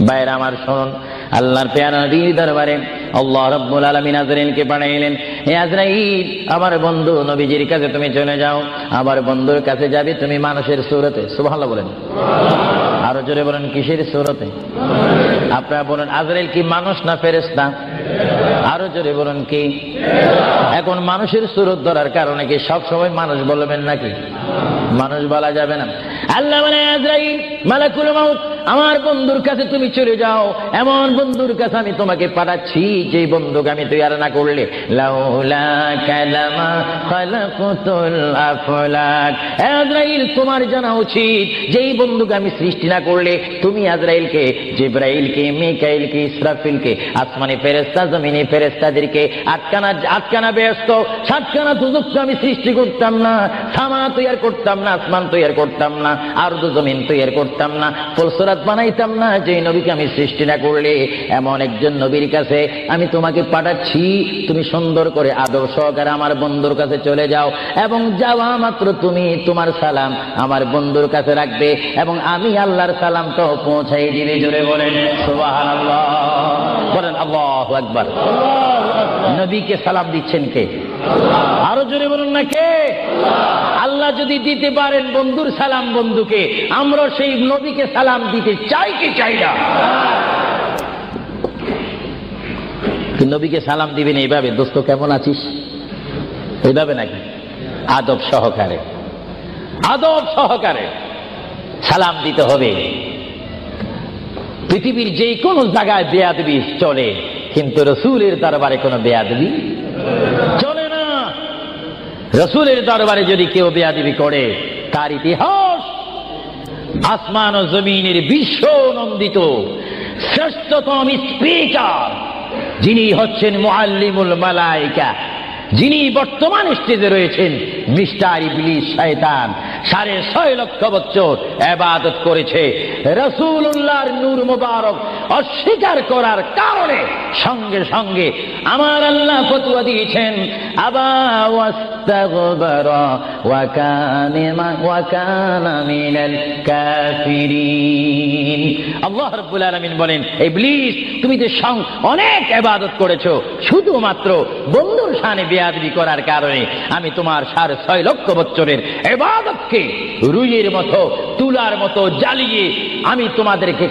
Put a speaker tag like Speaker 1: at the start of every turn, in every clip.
Speaker 1: ভাইরা আমার শুনুন, আল্লাহর পেয়ারা নবীর দরবারে আল্লাহ রাব্বুল আলামিন আজরাইলকে পাঠাইলেন। হে আজরাইল, আমার বন্ধু নবীজির কাছে তুমি চলে যাও। আমার বন্ধুর কাছে যাবে তুমি মানুষের সূরতে। সুবহানাল্লাহ বলেন, আরো জোরে বলেন, কিসের সূরতে? আপনারা বলেন, আজরাইল কি মানুষ না ফেরেশতা? আরো জোরে বলেন, কি? এখন মানুষের সূরত ধরার কারণে কি সব সময় মানুষ বলবেন নাকি? মানুষ বলা যাবে না। আল্লাহ বলে, আজরাইল মালাকুল মাউত, আমার বন্ধুর কাছে তুমি চলে যাও। এমন বন্ধুর কাছে আমি তোমাকে পাঠাচ্ছি যে বন্ধুকে আমি তৈরি না করলে লাউলা কালামা খালাকুতুল আফলাক। আজরাইল, তোমার জানা উচিত যেই বন্ধুকে আমি সৃষ্টি না করলে তুমি আজরাইলকে, জিবরাইলকে, মিকাইলকে, ইসরাফিলকে, আসমানি ফেরেশতা, জমিনি ফেরেশতাদেরকে আটকানা ব্যস্ত সাতখানা দুজককে আমি সৃষ্টি করতাম না, সামা তৈরি করতাম না, আসমান তৈরি করতাম না, আরদ জমিন তৈরি করতাম না, ফুলসরাত বানাইতাম না যে নবীকে আমি সৃষ্টি না করলে। এমন একজন নবীর কাছে আমি তোমাকে পাঠাচ্ছি, তুমি সুন্দর করে আদব সহকারে আমার বন্ধুর কাছে চলে যাও এবং যাওয়া মাত্র তুমি তোমার সালাম আমার বন্ধুর কাছে রাখবে এবং আমি আল্লাহর সালামটা পৌঁছাই দিলে। জোরে বলেন সুবহানাল্লাহ, বলেন আল্লাহু আকবার। নবীকে সালাম দিচ্ছেন কে? আরো জোরে বলুন না, কে? আল্লাহ যদি দিতে পারেন বন্ধুর সালাম বন্ধুকে, আমরা সেই নবীকে সালাম দিতে চাই কি চাই না? নবীকে সালাম দিবেন এইভাবে, দোস্ত কেমন আছিস, এইভাবে নাকি? আদব সহকারে, আদব সহকারে সালাম দিতে হবে। পৃথিবীর যে কোনো জায়গায় বেয়াদবি চলে, কিন্তু রাসূলের দরবারে কোনো বেয়াদবি চলে না। রাসূলের দরবারে যদি কেউ বেয়াদবি করে, তার ইতিহাস আসমান ও জমিনের বিশ্ব নন্দিত শ্রেষ্ঠতম স্পিকার, যিনি হচ্ছেন মুআল্লিমুল মালায়েকা, যিনি বর্তমান স্টেজে রয়েছেন, মিস্টার ইবলিস শয়তান 6.5 লক্ষ বছর ইবাদত করেছে। রাসূলুল্লাহর নূর মুবারক অস্বীকার করার কারণে সঙ্গে সঙ্গে আমার আল্লাহ ফতোয়া দিয়েছেন, আবা ওয়াস্তাগবারা ওয়া কানা মিনাল কাফিরিন। আল্লাহ রাব্বুল আলামিন বলেন, ইবলিস তুমি তো অনেক ইবাদত করেছো, শুধুমাত্র বন্ধুর শানে বেয়াদবি করার কারণে আমি তোমার 6.5 লক্ষ বছরের ইবাদতকে রুইয়ের মতো, তুলার মতো জ্বালিয়ে আমি তোমাদেরকে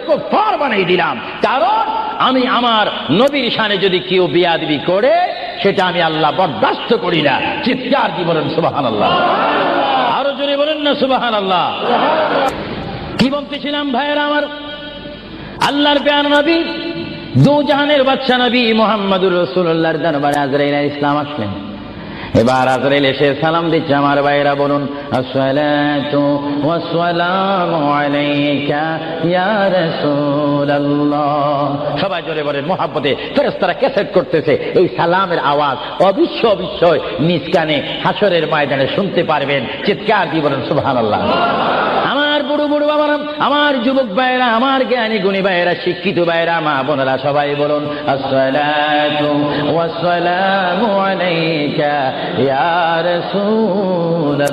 Speaker 1: কুফার বানিয়ে দিলাম। কারণ আমি আমার নবীর শানে যদি কেউ বেয়াদবি করে, সেটা আমি আল্লাহ বরদাস্ত করি না। চিৎকার দিয়ে বলেন সুবহানাল্লাহ, আরো জোরে বলেন না সুবহানাল্লাহ। কি বলতেছিলাম ভাইয়েরা আমার, আল্লাহর প্যারা নবী, দু জাহানের বাদশা নবী মুহাম্মদুর রাসূলুল্লাহর দরবারে আজরাইল আলাইহিস সালাম আসলেন। এবার আজরাইল এসে সালাম দিচ্ছে। আমার ভাইরা বলুন, আসসালাতু ওয়াসসালামু আলাইকা ইয়া রাসূলুল্লাহ। সবাই জোরে বলেন, মুহাব্বতে ফেরেশতারা ক্যাসেট করতেছে। এই সালামের আওয়াজ অবিশ্বয় নিজ কানে হাসরের ময়দানে শুনতে পারবেন। চিৎকার দিয়ে বলেন সুবহানাল্লাহ। আমার বুড়ো বুড়ো বাবারা, আমার যুবক ভাইয়েরা, আমার জ্ঞানী গুণী ভাইয়েরা, শিক্ষিত ভাইয়েরা, মা বোনেরা, সবাই বলুন, আসসালাতু ওয়াসসালামু আলাইকা ইয়া রাসূলুল্লাহ,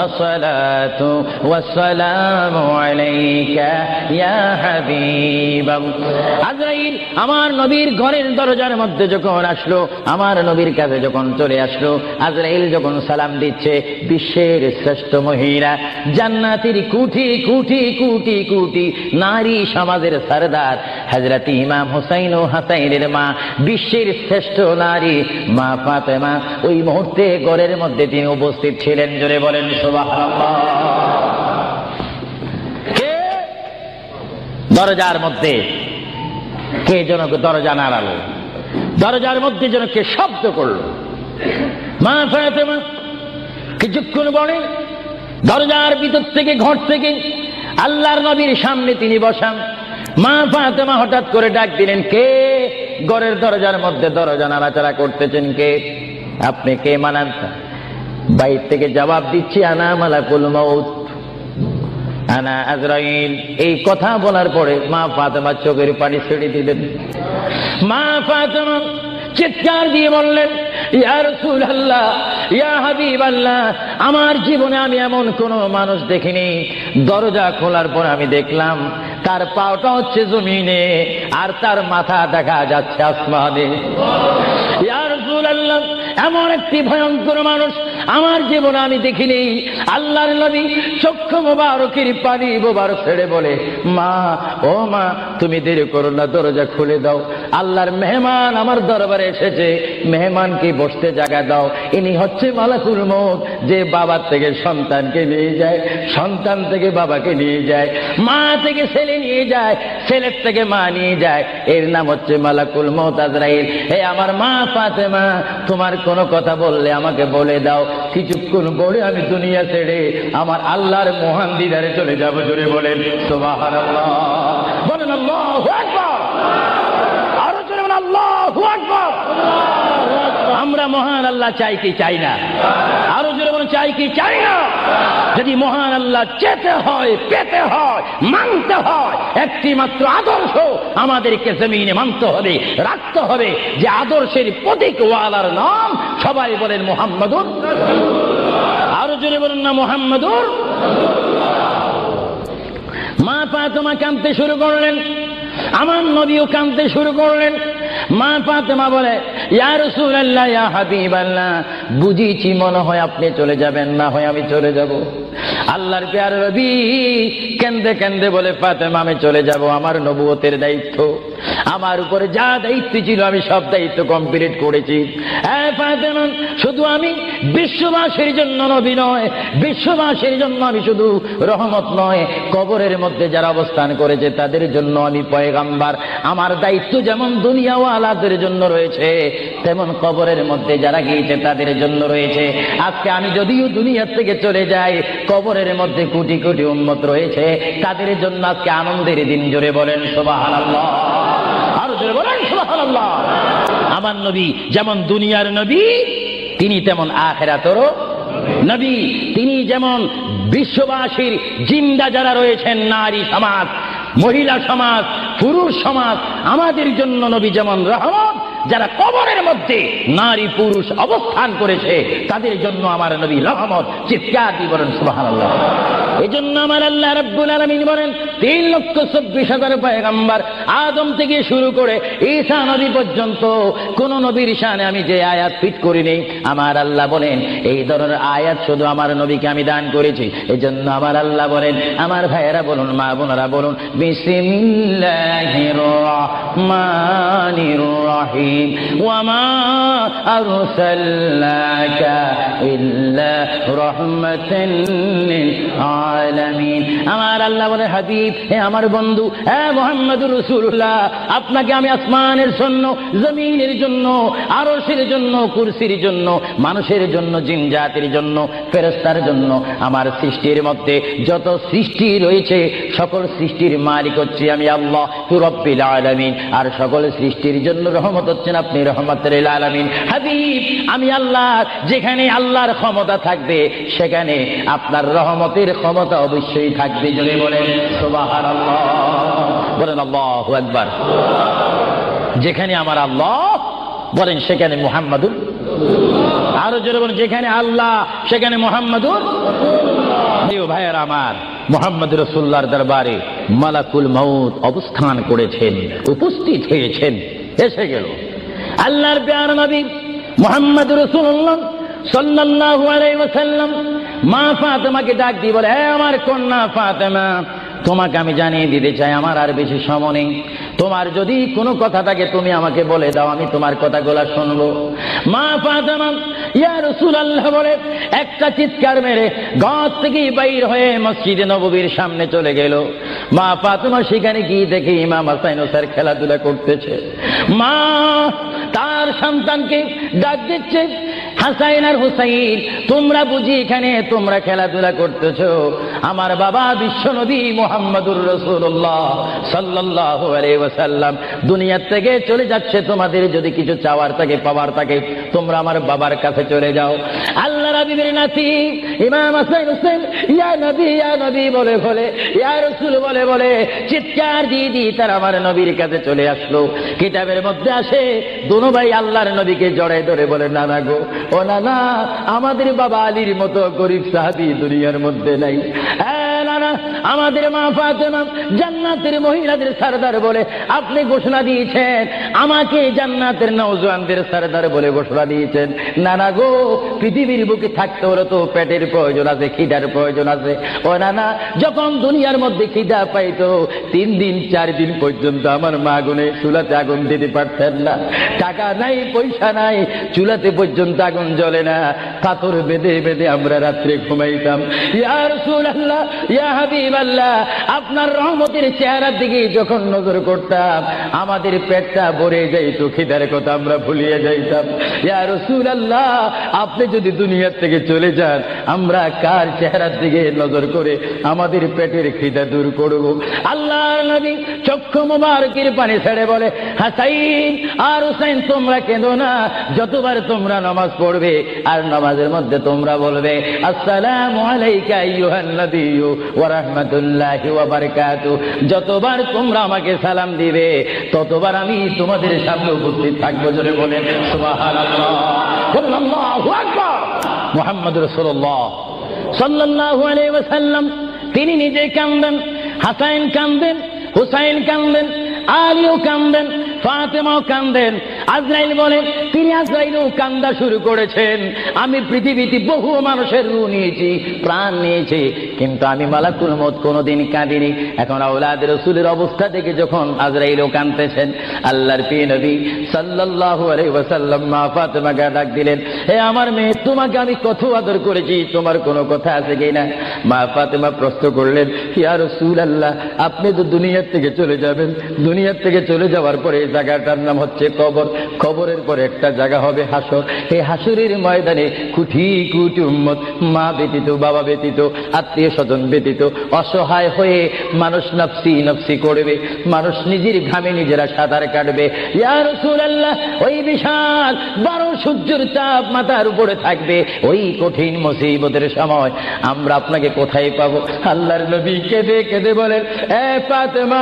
Speaker 1: আসসালাতু ওয়াসসালামু আলাইকা ইয়া হাবিবাল্লাহ। আজরাইল আমার নবীর ঘরের দরজার মধ্যে যখন আসলো, আমার নবীর কাছে যখন চলে আসলো, আজরাইল যখন সালাম দিচ্ছে, বিশ্বের শ্রেষ্ঠ মহিলা, জান্নাতের কোটি কোটি কোটি কোটি নারী সমাজের সরদার হযরত ইমাম হুসাইন ও হাসাইনের মা, বিশ্বের শ্রেষ্ঠ নারী মা ফাতেমা ওই মুহূর্তে ঘরের মধ্যে তিনি উপস্থিত ছিলেন। জোরে বলেন সুবহানাল্লাহ। কে দরজার মধ্যে? কে যেন দরজা নাড়ালো, দরজার মধ্যে যেন কে শব্দ করলো। মা ফাতেমা কিছুক্ষণ পরে দরজার ভিতর থেকে, ঘর থেকে আল্লাহর নবীর সামনে তিনি বসান। মা ফাতেমা হঠাৎ করে ডাক দিলেন, কে ঘরের দরজার মধ্যে দরজা নাড়াচাড়া করতেছেন? কে আপনি? কে মানান? বাইর থেকে জবাব দিচ্ছি, আনা মালাকুল মউত, আনা আজরাইল। এই কথা বলার পরে মা ফাতেমা চোখের পানি ছেড়ে দিলেন। মা ফাতেমা চিৎকার দিয়ে বললেন, ইয়া রাসূলুল্লাহ, ইয়া হাবিবাল্লাহ, আমার জীবনে আমি এমন কোন মানুষ দেখিনি, দরজা খোলার পর আমি দেখলাম তার পাওটা হচ্ছে জমিনে আর তার মাথা দেখা যাচ্ছে আসমানে। ইয়া রাসূলুল্লাহ, এমন একটি ভয়ঙ্কর মানুষ আমার জীবনে আমি দেখিনি। আল্লাহর নবী চক্ষু মোবারকের পানি মোবারক ছেড়ে বলে, মা, ও মা, তুমি দেরি করো না, দরজা খুলে দাও, আল্লাহর মেহমান আমার দরবারে এসেছে, মেহমানকে বসতে জায়গা দাও। ইনি হচ্ছে মালাকুল মউত, যে বাবার থেকে সন্তানকে নিয়ে যায়, সন্তান থেকে বাবাকে নিয়ে যায়, মা থেকে ছেলে নিয়ে যায়, ছেলের থেকে মা নিয়ে যায়, এর নাম হচ্ছে মালাকুল মউত আজরাইল। হে আমার মা ফাতেমা, তোমার কোনো কথা বললে আমাকে বলে দাও, কিছুক্ষণ পরে আমি দুনিয়া ছেড়ে আমার আল্লাহর মহান দিদারে চলে যাব। জোরে বলেন সুবহানাল্লাহ, বলেন আল্লাহু আকবার, আরো জোরে বলেন আল্লাহু আকবার। আমরা মহান আল্লাহ চাই কি চাই না? আরো জোরে বলেন চাই কি চাই না? যদি মহান আল্লাহ চেতে হয়, পেতে হয়, মানতে হয়, একটি মাত্র আদর্শ আমাদেরকে জমিনে মানতে হবে, রাখতে হবে, যে আদর্শের প্রতীক ওয়ালার নাম সবাই বলেন মুহাম্মাদুর। আরো জোরে বলেন না মুহাম্মাদুর। মা ফাতেমা কাঁদতে শুরু করলেন, আমার নবীও কাঁদতে শুরু করলেন। মা ফাতেমা বলে, ইয়া রাসূলুল্লাহ, ইয়া হাবিবাল্লাহ, বুঝিছি মনে হয় আপনি চলে যাবেন, না হয় আমি চলে যাব। আল্লাহর প্যারা নবী কেন্দে কেন্দে বলে, ফাতেমা, আমি চলে যাব, আমার নবুয়তের দায়িত্ব, আমার উপরে যা দায়িত্ব ছিল আমি সব দায়িত্ব কমপ্লিট করেছি। হ্যাঁ ফাতেমা, শুধু আমি বিশ্ববাসীর জন্য নবী নয়, বিশ্ববাসীর জন্য আমি শুধু রহমত নয়, কবরের মধ্যে যারা অবস্থান করেছে তাদের জন্য আমি পয়গাম্বার। আমার দায়িত্ব যেমন দুনিয়াওয়ালাদের জন্য রয়েছে, তেমন কবরের মধ্যে যারা গিয়েছে তাদের জন্য রয়েছে। আজকে আমি যদিও দুনিয়ার থেকে চলে যাই, কবরের মধ্যে কোটি কোটি উম্মত রয়েছে, তাদের জন্য আজকে আনন্দের দিন। জোরে বলেন সুবহানাল্লাহ, আরো জোরে বলেন সুবহানাল্লাহ। আমার নবী যেমন দুনিয়ার নবী, তিনি তেমন আখিরাতেরও নবী। তিনি যেমন বিশ্ববাসীর জিন্দা যারা রয়েছেন, নারী সমাজ, মহিলা সমাজ, পুরুষ সমাজ, আমাদের জন্য নবী যেমন রহমত, যারা কবরের মধ্যে নারী পুরুষ অবস্থান করেছে তাদের জন্য আমার নবী রহমত। চিৎকার দিয়ে বলেন সুবহানাল্লাহ। এই জন্য আমার আল্লাহ রাব্বুল আলামিন বলেন, 3,24,000 পয়গম্বর আদম থেকে শুরু করে ঈসা নবী পর্যন্ত কোন নবীর শানে আমি যে আয়াত ফিট করিনি, আমার আল্লাহ বলেন এই ধরনের আয়াত শুধু আমার নবীকে আমি দান করেছি। এই জন্য আমার আল্লাহ বলেন, আমার ভাইয়েরা বলুন, মা বোনেরা বলুন, বিসমিল্লাহির রহমানির রহিম, ওয়া মা আরসালনাকা ইল্লা রাহমাতান লিল আলামিন। আমার আল্লাহ বলে, হাবিব, হে আমার বন্ধু, হে মুহাম্মদুর রাসূলুল্লাহ, আপনাকে আমি আসমানের জন্য, জমিনের জন্য, আরশের জন্য, কুরসির জন্য, মানুষের জন্য, জিন জাতির জন্য, ফেরেশতার জন্য, আমার সৃষ্টির মধ্যে যত সৃষ্টি রয়েছে সকল সৃষ্টির মালিক হচ্ছে আমি আল্লাহ রাব্বুল আলামিন। আর সকল সৃষ্টির জন্য রহমত হচ্ছেন আপনি রহমাতুল লিল আলামিন। হাবিব, আমি আল্লাহ, যেখানে আল্লাহর ক্ষমতা থাকবে সেখানে আপনার রহমতের ক্ষমতা অবশ্যই থাকবে। জোরে বলেন সুবহানাল্লাহ, বলেন আল্লাহু আকবার। যেখানে আমার আল্লাহ বলেন সেখানে মুহাম্মাদুর, আরো জোরে বলেন যেখানে আল্লাহ সেখানে মুহাম্মাদুর। প্রিয় ভাইয়েরা আমার, মুহাম্মদ রাসূলুল্লাহর দরবারে মালাকুল মউত অবস্থান করেছেন, উপস্থিত হয়েছেন, এসে গেল। আল্লাহর প্যারা নবী মুহাম্মদ রাসূলুল্লাহ সাল্লাল্লাহু আলাইহি ওয়াসাল্লাম মা ফাতেমাকে ডাক দিয়ে বলে, হে আমার কন্যা ফাতেমা, তোমাকে আমি জানিয়ে দিতে চাই আমার আর বেশি সময় নেই। তোমার যদি কোনো কথা থাকে তুমি আমাকে বলে দাও, আমি তোমার কথাগুলো শুনবো। মা ফাতেমা ইয়া রাসূলুল্লাহ বলে একটা চিৎকার মেরে ঘর থেকে বাইর হয়ে মসজিদে নববীর সামনে চলে গেল। মা ফাতেমা সেখানে গিয়ে দেখে ইমাম হাসান হোসেন খেলাধুলা করতেছে। মা তার সন্তানকে ডাক দিচ্ছে, হাসাইন আর হুসাইন, তোমরা বুঝি এখানে তোমরা খেলাধুলা করতেছো? আমার বাবা বিশ্বনবী মুহাম্মদুর রাসূলুল্লাহ সাল্লাল্লাহু আলাইহি ওয়াসাল্লাম দুনিয়া থেকে চলে যাচ্ছে। তোমাদের যদি কিছু চাওয়ার থাকে, পাওয়ার থাকে, তোমরা আমার বাবার কাছে চলে যাও। আল্লাহ হাবিবের নাতি ইমাম হাসান হোসেন ইয়া নবী বলে বলে, ইয়া রাসূল বলে বলে চিৎকার দিয়ে দিয়ে তারা আমার নবীর কাছে চলে আসলো। কিতাবের মধ্যে আসে দুনো ভাই আল্লাহর নবীকে জড়ায় ধরে বলে, নানা গো, ও নানা, আমাদের বাবা আলীর মতো গরিব সাহাবী দুনিয়ার মধ্যে নাই। নানা, আমাদের মা ফাতেমা জান্নাতের মহিলাদের সরদার বলে আপনি ঘোষণা দিয়েছেন, আমাকে জান্নাতের নওজওয়ানদের সরদার বলে ঘোষণা দিয়েছেন। নানা গো, পৃথিবীর বুকে থাকতে হলে তো পেটের প্রয়োজন আছে, খিদার প্রয়োজন আছে। ও নানা, যখন দুনিয়ার মধ্যে খিদা পাইতো 3 দিন 4 দিন পর্যন্ত আমার মা আগুনে চুলাতে আগুন দিতে পারতেন না। টাকা নাই, পয়সা নাই, চুলাতে পর্যন্ত আগুন জ্বলে না, পাথর বেঁধে বেঁধে আমরা রাত্রে ঘুমাইতাম। ইয়া রাসূলুল্লাহ, ইয়া হাবিবাল্লাহ, আপনার রহমতের চেহারার দিকে যখন নজর করতাম আমাদের পেটটা ভরে যাইতো, খিদার কথা আমরা ভুলিয়ে যাইতাম। ইয়া রাসূলুল্লাহ, আপনি যদি দুনিয়ার থেকে চলে যান, আমরা কার চেহারার দিকে নজর করে আমাদের পেটের খিদা দূর করব? আল্লাহর নবী চক্ষু মুবারকের পানি ছেড়ে বলে, হাসাইন আর হুসাইন, তোমরা কেঁদো না। যতবার তোমরা নামাজ পড়বে আর নামাজের মধ্যে তোমরা বলবে আসসালামু আলাইকা আইয়ুহান নাবিয়্যু ওয়া রাহমাতুল্লাহি ওয়া বারাকাতুহু, যতবার তোমরা আমাকে সালাম দিবে ততবার আমি তোমাদের সামনে উপস্থিত থাকবো। জোরে বলেন সুবহানাল্লাহ, বলেন আল্লাহু আকবার। মুহাম্মদুর রাসূলুল্লাহ সাল্লাল্লাহু আলাইহি ওয়াসাল্লাম তিনি নিজে কাঁদেন, হাসাইন কাঁদেন, হুসাইন কাঁদেন, আলীও কাঁদেন, ফাতেমাও কাঁদেন। আজরাইল বলেন, তিনি আজরাইলও কান্দা শুরু করেছেন। আমি পৃথিবীতে বহু মানুষের রূহ নিয়েছি, প্রাণ নিয়েছি, কিন্তু আমি মালাকুল মউত কোনোদিন কাঁদিনি। এখন আওলাদ রাসূলের অবস্থা দেখে যখন আজরাইলও কাঁদতেছেন, আল্লাহর প্রিয় নবী সাল্লাল্লাহু আলাইহি ওয়াসাল্লাম মা ফাতেমাকে ডাক দিলেন, হে আমার মেয়ে, তোমাকে আমি কত আদর করেছি, তোমার কোনো কথা আছে কিনা? মা ফাতেমা প্রশ্ন করলেন, ইয়া রাসূলুল্লাহ, আপনি তো দুনিয়া থেকে চলে যাবেন, দুনিয়া থেকে চলে যাওয়ার পরে এই জায়গাটার নাম হচ্ছে কবর, কবরের পরে একটা জায়গা হবে হাসর। এই হাসরের ময়দানে কোটি কোটি উম্মত, মা ব্যতীত, বাবা ব্যতীত, আত্মীয় স্বজন ব্যতীত অসহায় হয়ে মানুষ নফসি নফসি করবে, মানুষ নিজের ঘামে নিজেরা সাঁতার কাটবে। ইয়া রাসূলুল্লাহ, ওই বিশাল 12 সূর্যের তাপ মাথার উপরে থাকবে, ওই কঠিন মুসিবতের সময় আমরা আপনাকে কোথায় পাবো? আল্লাহর নবী কেঁদে কেঁদে বলেন, এ ফাতেমা,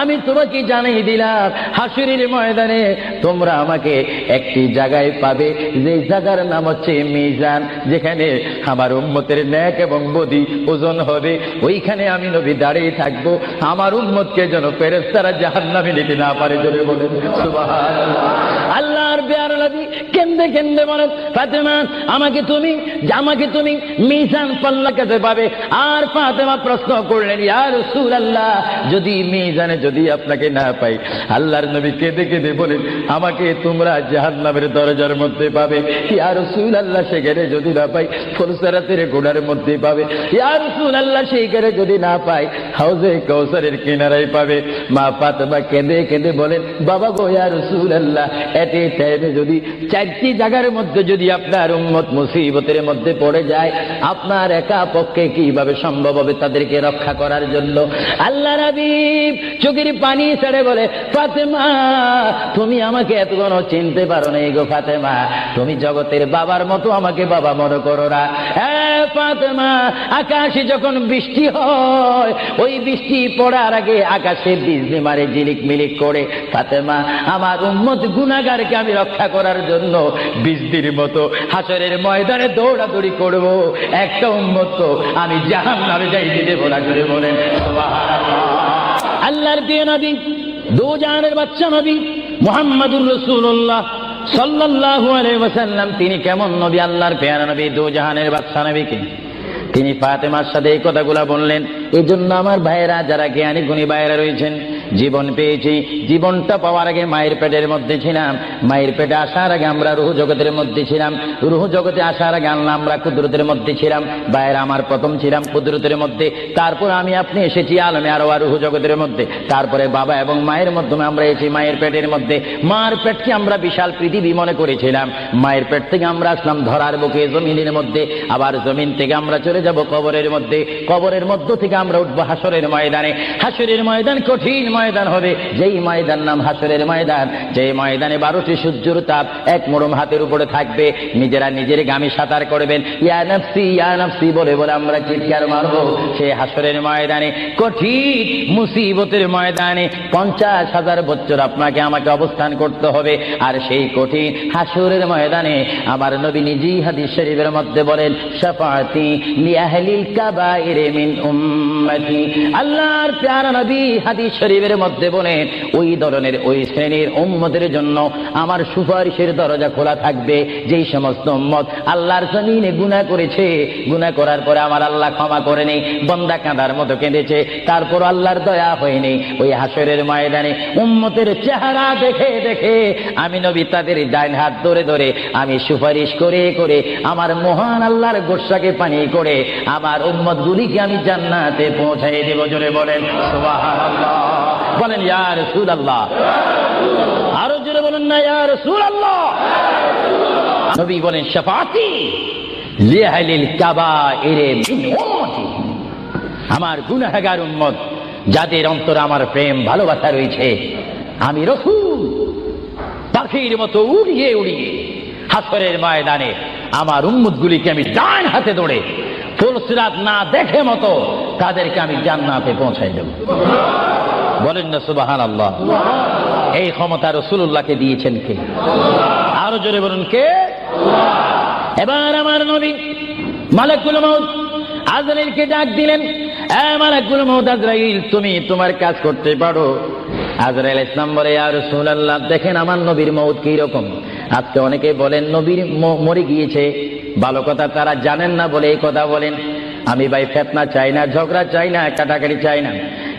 Speaker 1: আমি তোমাকে জানিয়ে দিলাম, হাসরের ময়দানে তোমরা আমাকে একটি জায়গায় পাবে, যে জায়গার নাম হচ্ছে মিজান, যেখানে আমার উম্মতের নেক এবং বদি ওজন হবে। ওইখানে আমি নবী দাঁড়িয়ে থাকবো, আমার উম্মতকে যেন ফেরেশতারা জাহান্নামে নিতে না পারে। জোরে বলেন সুবহানাল্লাহ। আল্লাহর প্যারা নবী কেঁদে কেঁদে বলেন, ফাতেমা, আমাকে তুমি মিজান পাল্লা কাছে পাবে। আর ফাতেমা প্রশ্ন করলেন, ইয়া রাসূলুল্লাহ, যদি মিজানে যদি আপনাকে না পাই? আল্লাহর নবী কেঁদে কেঁদে বলেন, আমাকে তোমরা জাহান্নামের দরজার মধ্যে পাবে। ইয়া রাসূলুল্লাহ, সেখানে যদি না পাই ফুলসিরাতের গোড়ার মধ্যে পাবে। ইয়া রাসূলুল্লাহ, সেইখানে যদি না পাই হাউজে কাউসারের কিনারায় পাবে। মা ফাতেমা কেঁদে কেঁদে বলেন, বাবা গো, ইয়া রাসূলুল্লাহ, এতে টাইমে যদি 4টি জায়গার মধ্যে যদি আপনার উম্মত মুসিবতের মধ্যে পড়ে যায়, আপনার একা পক্ষে কিভাবে সম্ভব হবে তাদেরকে রক্ষা করার জন্য? আল্লাহর হাবিব চোখের পানি ছেড়ে বলে, ফাতেমা, তুমি আমাকে এতক্ষণ চিনতে পারো না গো ফাতেমা, তুমি জগতের বাবার মতো আমাকে বাবা মনে করো না। ফাতেমা, আকাশে যখন বৃষ্টি হয়, ওই বৃষ্টি পড়ার আগে আকাশে বিজলি মারে ঝিলিক মিলিক করে। ফাতেমা, আমার উম্মত গুনাহগারকে আমি রক্ষা করার জন্য বৃষ্টির মতো হাসরের ময়দানে দৌড়াদৌড়ি করব, একটা উম্মত তো আমি জাহান্নামে যাইতে দেব না। জোরে বলেন সুবহানাল্লাহ। আল্লাহর প্রিয় নবী, দুজাহানের বাদশা নবী মুহাম্মদুর রাসূলুল্লাহ সাল্লাল্লাহু আলাইহি ওয়াসাল্লাম, তিনি কেমন নবী? আল্লাহর প্যারা নবী, দুজাহানের বাদশা নবীকে তিনি ফাতেমার সাথে এই কথাগুলা বললেন। এই জন্য আমার ভাইয়েরা, যারা জ্ঞানী গুণী ভাইয়েরা রয়েছেন, জীবন পেয়েছি। জীবনটা পাওয়ার আগে মায়ের পেটের মধ্যে ছিলাম, মায়ের পেটে আসার আগে আমরা রূহ জগতের মধ্যে ছিলাম, রূহ জগতে আসার আগে আল্লাহ আমরা কুদরতের মধ্যে ছিলাম। বাইরে আমার প্রথম ছিলাম কুদরতের মধ্যে, তারপর আমি আপনি এসেছি আলমে আরওয়া রূহ জগতের মধ্যে, তারপরে বাবা এবং মায়ের মাধ্যমে আমরা এসেছি মায়ের পেটের মধ্যে। মার পেটকে আমরা বিশাল পৃথিবী মনে করেছিলাম। মায়ের পেট থেকে আমরা আসলাম ধরার বুকে জমিনের মধ্যে, আবার জমিন থেকে আমরা চলে যাব কবরের মধ্যে, কবরের মধ্য থেকে আমরা উঠবো হাসরের ময়দানে। হাসরের ময়দান কঠিন ময়দান হবে, যেই ময়দান নাম হাসরের ময়দান, যেই ময়দানে 12টি সূর্যের তাপ এক মোড়ম হাতের উপরে থাকবে। নিজেরা নিজের গামী সাঁতার করবেন, ইয়া নাফসি বলে বলে আমরা চিৎকার মারবো সেই হাসরের ময়দানে, কঠিন মুসিবতের ময়দানে 50,000 বছর আপনাকে আমাকে অবস্থান করতে হবে। আর সেই কঠিন হাসরের ময়দানে আমার নবী নিজেই হাদিস শরীফের মধ্যে বলেন, শাফাআতি লিআহলিল কাবাইর মিন উম্মতি। আল্লাহর প্যারা নবী হাদিস শরীফের মধ্যে বলেন, ওই ধরনের ওই শ্রেণীর উম্মতের জন্য আমার সুপারিশের দরজা খোলা থাকবে যেই সমস্ত উম্মত আল্লাহর জমিনে গুনাহ করেছে, গুনাহ করার পরে আমার আল্লাহ ক্ষমা করেনি, বান্দা কাঁদার মতো কেঁদেছে, তারপর আল্লাহর দয়া হয়নি। ওই হাসরের ময়দানে উম্মতের চেহারা দেখে দেখে আমি নবী তাদের ডাইন হাত ধরে ধরে আমি সুপারিশ করে করে আমার মহান আল্লাহর গোসাকে পানি করে আমার উম্মত গুলিকে আমি জান্নাতে পৌঁছাই দেব। জোরে বলেন সুবহানাল্লাহ, বলেন ইয়া রাসূলুল্লাহ, আরো জোরে বলেন না ইয়া রাসূলুল্লাহ। নবী বলেন শাফাআতি লিআহলিল কাবাইর মিন উম্মতি, আমার গুনাহগার উম্মত যাদের অন্তরে আমার প্রেম ভালোবাসা রয়েছে, আমি রাসূল পাখির মতো উড়িয়ে উড়িয়ে হাসরের ময়দানে আমার উম্মতগুলিকে আমি ডান হাতে ধরে ফুলসিরাত না দেখে মতো তাদেরকে আমি জান্নাতে পৌঁছাই দেব। বলেন না সুবহানাল্লাহ। এই ক্ষমতা রাসূলুল্লাহকে দিয়েছেন কে? আরো জোরে বলুন কে? এবার আমার নবী মালাকুল মউত আজরাইলকে ডাক দিলেন, এ মালাকুল মউত আজরাইল, তুমি তোমার কাজ করতে পারো। আজরাইল ইসলাম বলে, ইয়া রাসূলুল্লাহ, দেখেন আমার নবীর মউত কি রকম। আজকে অনেকে বলেন নবীর মরে গিয়েছে, ভালো কথা তারা জানেন না বলে এই কথা বলেন। আমি ভাই ফিতনা চাই না, ঝগড়া চাই না, কাটাকাটি চাই না,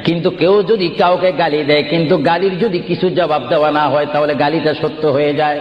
Speaker 1: কিন্তু কেউ যদি কাউকে গালি দেয়, কিন্তু গালির যদি কিছু জবাব দেওয়া না হয় তাহলে গালিটা সত্য হয়ে যায়।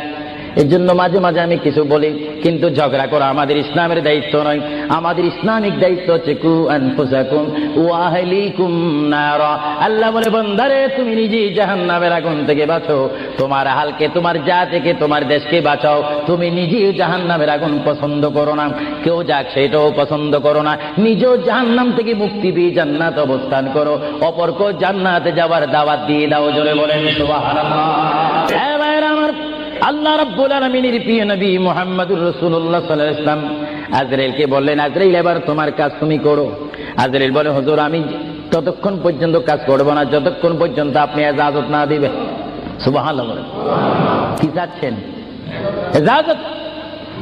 Speaker 1: এর জন্য মাঝে মাঝে আমি কিছু বলি, কিন্তু ঝগড়া করা আমাদের ইসলামের দায়িত্ব নয়। আমাদের ইসলামিক দায়িত্ব হচ্ছে কু আনফুসাকুম ওয়া আহলিকুম নারা। আল্লাহ বলে, বান্দারে তুমি নিজেই জাহান্নামের আগুন থেকে বাঁচো, তোমার আহলকে, তোমার জাতিকে, তোমার দেশকে বাঁচাও। তুমি নিজেই জাহান্নামের আগুন পছন্দ করো না, কেউ যাক সেটাও পছন্দ করো না, নিজেও জাহান্নাম থেকে মুক্তি পেয়ে জান্নাত অবস্থান করো, অপরকেও জান্নাতে যাওয়ার দাওয়াত দিয়ে দাও। জোরে বলেন সুবহানাল্লাহ। আমার আল্লাহ রাব্বুল আলামিনের প্রিয় নবী মুহাম্মদুর রাসূলুল্লাহ সাল্লাল্লাহু আলাইহি ওয়াসাল্লাম আজরাইলকে বললেন, আজরাইল এবার তোমার কাজ তুমি করো। আজরাইল বলে, হুজুর আমি ততক্ষণ পর্যন্ত কাজ করব না যতক্ষণ পর্যন্ত আপনি ইজাজত না দিবেন। সুবহানাল্লাহ। কি চাচ্ছেন? ইজাজত,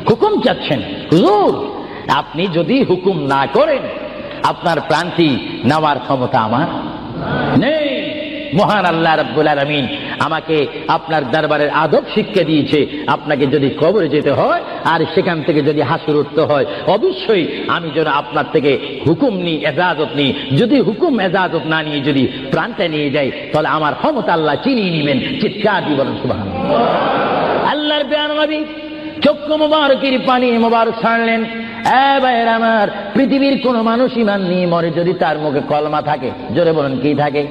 Speaker 1: হুকুম চাচ্ছেন। হুজুর আপনি যদি হুকুম না করেন আপনার প্রাণটি নেওয়ার ক্ষমতা আমার নেই। মহান আল্লাহ রাব্বুল আলামিন আমাকে আপনার দরবারের আদব শিক্ষা দিয়েছে, আপনাকে যদি কবরে যেতে হয় আর সেখান থেকে যদি হাসর উঠতে হয়, অবশ্যই আমি যেন আপনার থেকে হুকুম নিই, এজাজত নিই। যদি হুকুম এজাজত না নিয়ে যদি প্রাণটা নিয়ে যাই তাহলে আমার ক্ষমতা আল্লাহ চিনিয়ে নেবেন। চিৎকার দিয়ে বলেন সুবহানাল্লাহ। আল্লাহর প্রিয় নবী চক্ষু মুবারকের পানি মুবারক ছাড়লেন। ভাইয়ের আমার, পৃথিবীর কোন মানুষ ইমান নিয়ে মরে যদি তার মুখে কলমা থাকে, জোরে বলেন কি থাকে?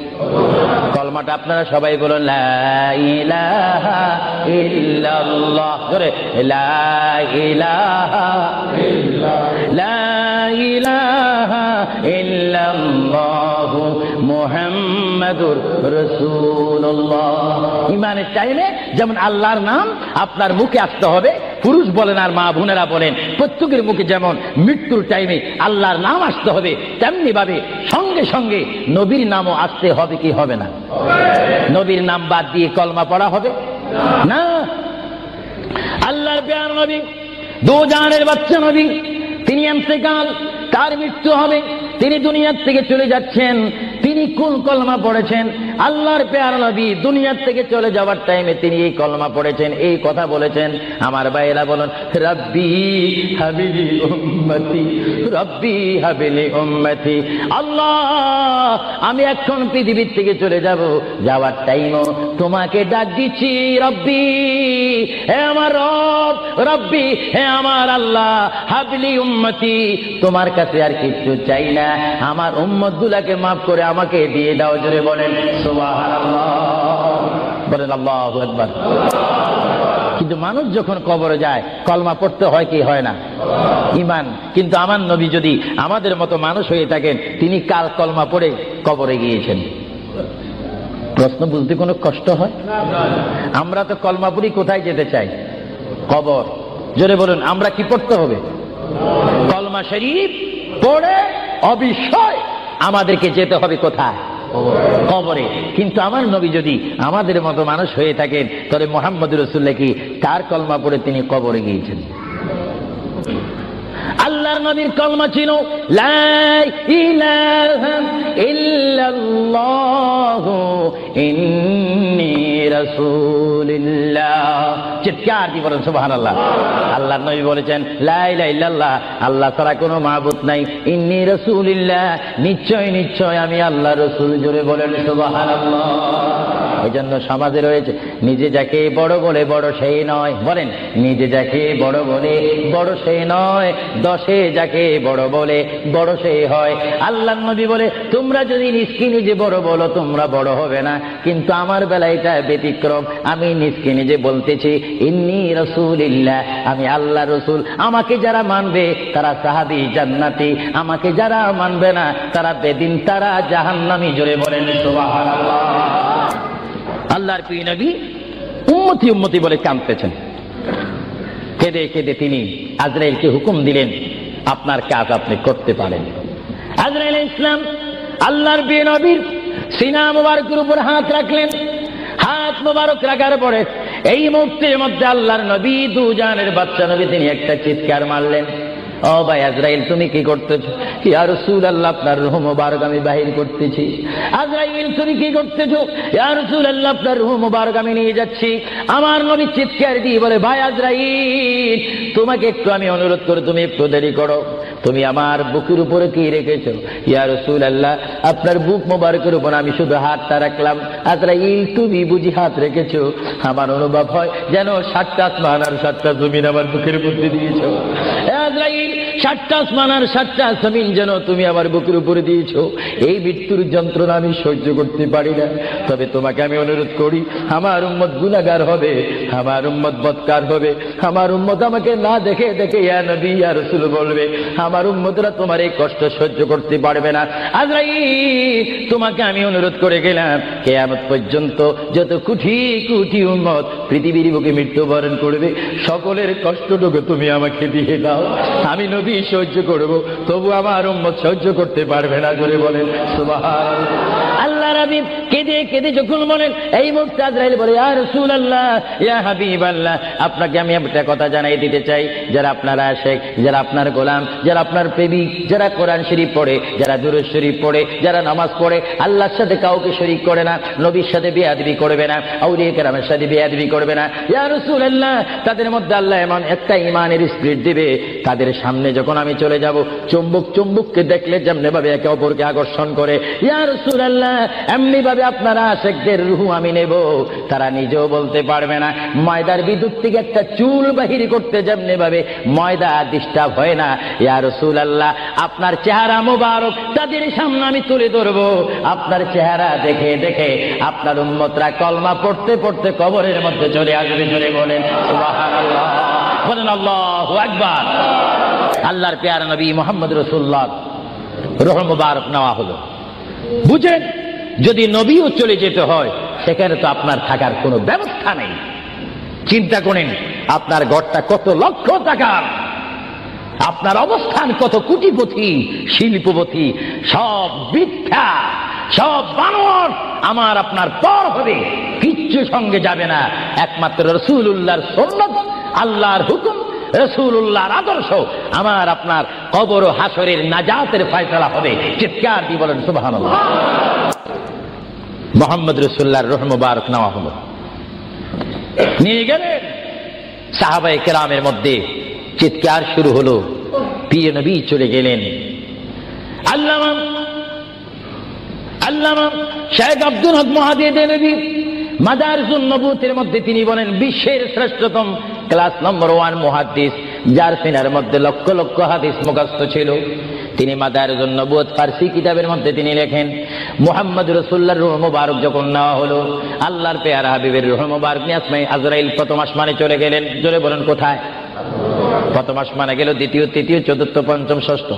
Speaker 1: কলমাটা আপনারা সবাই বলুন, লা ইলাহা ইল্লাল্লাহ। জোরে, লা ইলাহা ইল্লাল্লাহ, লা ইলাহা ইল্লাল্লাহু মুহাম্মাদুর রাসূলুল্লাহ। ইমানের টাইমে যেমন আল্লাহর নাম আপনার মুখে আসতে হবে, পুরুষ বলেন আর মা বোনেরা বলেন, প্রত্যেকের মুখে যেমন মৃত্যুর টাইমে আল্লাহর নাম আসতে হবে, তেমনি ভাবে সঙ্গে সঙ্গে নবীর নামও আসতে হবে কি হবে না? নবীর নাম বাদ দিয়ে কলমা পড়া হবে না। আল্লাহর প্রিয় নবী, দো জানের বাচ্চা নবী, তিনি ইন্তেকাল, তার মৃত্যু হবে, তিনি দুনিয়ার থেকে চলে যাচ্ছেন। তিনি কোন কলমা পড়েছেন? আল্লাহর পেয়ারা নবী দুনিয়ার থেকে চলে যাওয়ার টাইমে তিনি এই কলমা পড়েছেন, এই কথা বলেছেন। আমার ভাইয়েরা বলুন, রব্বি হাবিলি উম্মতি, রব্বি হাবিলি উম্মতি। আল্লাহ, আমি এখন পৃথিবীর থেকে চলে যাব, যাওয়ার টাইমও তোমাকে ডাক দিচ্ছি, রব্বি, হে আমার রব, রব্বি, হে আমার আল্লাহ, হাবলি উম্মতি, তোমার কাছে আর কিছু চাই না, আমার উম্মত গুলাকে মাফ করে আমাকে দিয়ে দাও। জোরে বলেন সুবহানাল্লাহ, বলেন আল্লাহু আকবার। কিন্তু মানুষ যখন কবরে যায় কলমা পড়তে হয় কি হয় না? ঈমান। কিন্তু আমার নবী যদি আমাদের মতো মানুষ হয়ে থাকেন, তিনি কাল কলমা পড়ে কবরে গিয়েছেন। প্রশ্ন বুঝতে কোনো কষ্ট হয়? আমরা তো কলমা পড়ি কোথায় যেতে চাই? কবর। জোরে বলুন, আমরা কি পড়তে হবে? কলমা শরীফ পড়ে অবশ্যই আমাদেরকে যেতে হবে কোথায়? কবরে। কিন্তু আমার নবী যদি আমাদের মতো মানুষ হয়ে থাকেন, তাহলে মুহাম্মদ রাসূলুল্লাহ কি তার কলমা পড়ে তিনি কবরে গিয়েছেন? আল্লাহর নবীর কলমা ছিল লা ইলাহা ইল্লাল্লাহু ইন্নী রাসূলুল্লাহ। চিৎকার দিয়ে বলেন সুবহানাল্লাহ। আল্লাহর নবী বলেছেন লা ইলাহা ইল্লাল্লাহ, আল্লাহ ছাড়া কোনো মাবুদ নাই, ইন্নী রাসূলুল্লাহ, নিশ্চয় নিশ্চয় আমি আল্লাহর রাসূল। জোরে বলেন সুবহানাল্লাহ। এই জন্য সমাজে রয়েছে, নিজে যাকে বড় বলে বড় সেই নয়। বলেন, নিজে যাকে বড় বলে বড় সেই নয়, দশে যাকে বড় বলে বড় সেই হয়। আল্লাহর নবী বলে, তোমরা যদি নিজকে নিজে বড় বলো তোমরা বড় হবে না, কিন্তু আমার বেলায় এটা ব্যতিক্রম। আমি নিজকে নিজে বলতেছি ইন্নী রাসূলুল্লাহ, আমি আল্লাহ রসুল। আমাকে যারা মানবে তারা সাহাবী জান্নাতি, আমাকে যারা মানবে না তারা বেদিন, তারা জাহান্নামী। জোরে বলেন সুবহানাল্লাহ। আল্লাহর প্রিয় নবী উম্মতি উম্মতি বলে কাঁদতেছেন। কেঁদে কেঁদে তিনি আজরাইলকে হুকুম দিলেন, আপনার কাজ আপনি করতে পারেন। আজরাইল ইসলাম আল্লাহর প্রিয় নবীর সিনা মুবারকের উপর হাত রাখলেন। হাত মুবারক রাখার পরে এই মুহূর্তের মধ্যে আল্লাহর নবী, দুজানের বাচ্চা নবী, তিনি একটা চিৎকার মারলেন, ও ভাই আজরাইল তুমি কি করতেছো? ইয়া রাসূলুল্লাহ, আপনার রূহ মুবারক আমি বাহির করতেছি। আজরাইল তুমি কি করতেছো? ইয়া রাসূলুল্লাহ, আপনার রূহ মুবারক আমি নিয়ে যাচ্ছি। আমার নবী চিৎকার দিয়ে বলে, ভাই আজরাইল, তোমাকে একটু আমি অনুরোধ করি, তুমি একটু দেরি করো, তুমি আমার বুকের উপরে কি রেখেছো? ইয়া রাসূলুল্লাহ, আপনার বুক মুবারকের উপর আমি শুধু হাতটা রাখলাম। আজরাইল তুমি বুঝি হাত রেখেছো? আমার অনুভব হয় যেন 7টা আসমান আর 7টা জমিন আমার বুকের মধ্যে দিয়েছো। আজরাইল, 7টা আসমান আর 7টা জমিন যেন তুমি আমার বুকের উপরে দিয়েছো। এই মৃত্যুর যন্ত্রণা আমি সহ্য করতে পারি না। তবে তোমাকে আমি অনুরোধ করি, আমার উম্মত গুনাহগার হবে, আমার উম্মত বদকার হবে, আমার উম্মত আমাকে না দেখে দেখে ইয়া নবী ইয়া রাসূল বলবে, আমার উম্মতরা তোমার এই কষ্ট সহ্য করতে পারবে না। আজরাইল, তোমাকে আমি অনুরোধ করে গেলাম, কিয়ামত পর্যন্ত যত কোটি কোটি উম্মত পৃথিবীর বুকে মৃত্যুবরণ করবে, সকলের কষ্টটুকু তুমি আমাকে দিয়ে দাও। আমি নবী সহ্য করব, তবু আমার উম্মত সহ্য করতে পারবে না। জোরে বলেন সুবহানাল্লাহ। আল্লাহ নবী কেঁদে কেঁদে যখন বলেন, এই মুহূর্তে আজরাইল বলে, ইয়া রাসূলুল্লাহ, ইয়া হাবিবাল্লাহ, আপনাকে আমি একটা কথা জানাই দিতে চাই, যারা আপনার আশিক, যারা আপনার গোলাম, যারা আপনার প্রেমিক, যারা কোরআন শরীফ পড়ে, যারা দুরূদ শরীফ পড়ে, যারা নামাজ পড়ে, আল্লাহর সাথে কাউকে শরীক করে না, নবীর সাথে বেয়াদবি করবে না, আউলিয়া কেরামের সাথে বেয়াদবি করবে না, ইয়া রাসূলুল্লাহ, তাদের মধ্যে আল্লাহ এমন একটা ঈমানের স্পিরিট দিবে, তাদের সামনে যখন আমি চলে যাব, চুম্বক চুম্বককে দেখলে যেমনি ভাবে একে অপরকে আকর্ষণ করে, ইয়া রাসূলুল্লাহ, এমনি ভাবে আপনারা আশিকদের রূহ আমি নেব, তারা নিজেও বলতে পারবে না। ময়দার বিদ্যুৎ থেকে একটা চুল বাহির করতে যেমনি ভাবে ময়দা ডিস্টার্ব হয় না, ইয়া রাসূলুল্লাহ, আপনার চেহারা মুবারক তাদের সামনে আমি তুলে ধরবো। আপনার চেহারা দেখে দেখে আপনার উম্মতরা কলমা পড়তে পড়তে কবরের মধ্যে চলে আসবে। জোরে বলেন সুবহানাল্লাহ, বলেন আল্লাহু আকবার। আল্লাহর প্যারা নবী মুহাম্মদ রাসূলুল্লাহ রূহ মুবারক নেওয়া হলো। বুঝেন, যদি নবীও চলে যেতে হয় সেখানে তো আপনার থাকার কোনো ব্যবস্থা নেই। চিন্তা করেন, আপনার ঘরটা কত লক্ষ টাকার, আপনার অবস্থান কত কোটিপতি শিল্পপতি, সব মিথ্যা, সব বানর আমার আপনার পর হবে, কিচ্ছু সঙ্গে যাবে না। একমাত্র রাসূলুল্লাহর সুন্নাত, আল্লাহর হুকুম, রাসূলুল্লাহর আদর্শ আমার আপনার কবর ও হাসরের নাজাতের ফয়সালা হবে। চিৎকার দিয়ে বলেন সুবহানাল্লাহ। মুহাম্মদ রাসূলুল্লাহর রূহ মুবারক নেওয়া হলো, নিয়ে গেলেন। সাহাবায়ে কেরামের মধ্যে চিৎকার শুরু হলো, প্রিয় নবী চলে গেলেন। আল্লামা শেখ আব্দুল হক মুহাদ্দিস দেনবী মাদারিসুন নবুয়তের মধ্যে তিনি বলেন, বিশ্বের শ্রেষ্ঠতম ক্লাস নম্বর 1 মুহাদ্দিস, যার সিনার মধ্যে লক্ষ লক্ষ হাদিস মুখস্থ ছিল। তিনি মাদারিসুন নবুয়ত ফারসি কিতাবের মধ্যে তিনি লেখেন, মুহাম্মদ রাসূলুল্লাহর রূহ মুবারক যখন নেওয়া হলো, আল্লাহর পেয়ারা হাবিবের রূহ মুবারক নিয়ে আজরাইল প্রথম আসমানে চলে গেলেন। জোরে বলেন কোথায়? প্রথম আসমানে গেল, দ্বিতীয়, তৃতীয়, চতুর্থ, পঞ্চম, ষষ্ঠ,